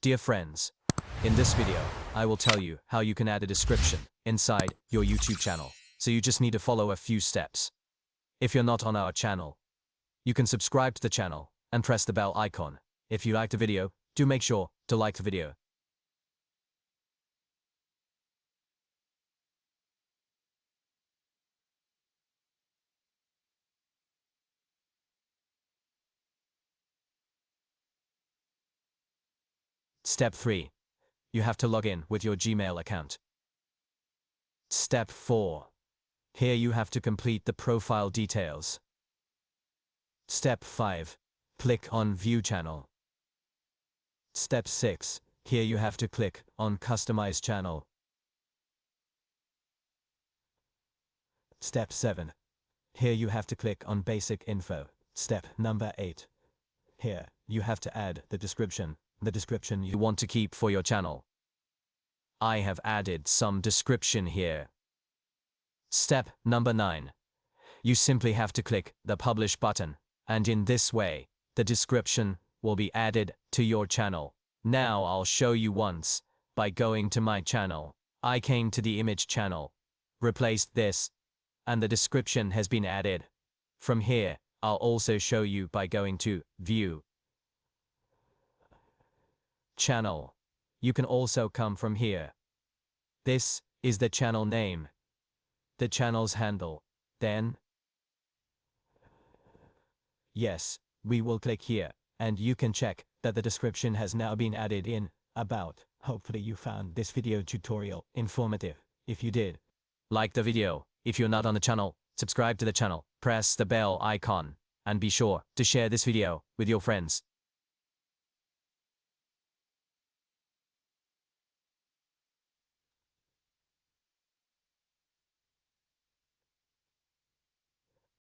Dear friends, in this video, I will tell you how you can add a description inside your YouTube channel. So you just need to follow a few steps. If you're not on our channel, you can subscribe to the channel and press the bell icon. If you like the video, do make sure to like the video. Step 3. You have to log in with your Gmail account. Step 4. Here you have to complete the profile details. Step 5. Click on View Channel. Step 6. Here you have to click on Customize Channel. Step 7. Here you have to click on Basic Info. Step number 8. Here you have to add the description you want to keep for your channel. I have added some description here. Step number 9. You simply have to click the Publish button, and in this way, the description will be added to your channel. Now I'll show you once. By going to my channel, I came to the image channel, replaced this, and the description has been added. From here, I'll also show you by going to View Channel. You can also come from here. This is the channel name, the channel's handle. Then, yes, we will click here, and you can check that the description has now been added in About. Hopefully you found this video tutorial informative. If you did, like the video. If you're not on the channel, subscribe to the channel, press the bell icon, and be sure to share this video with your friends.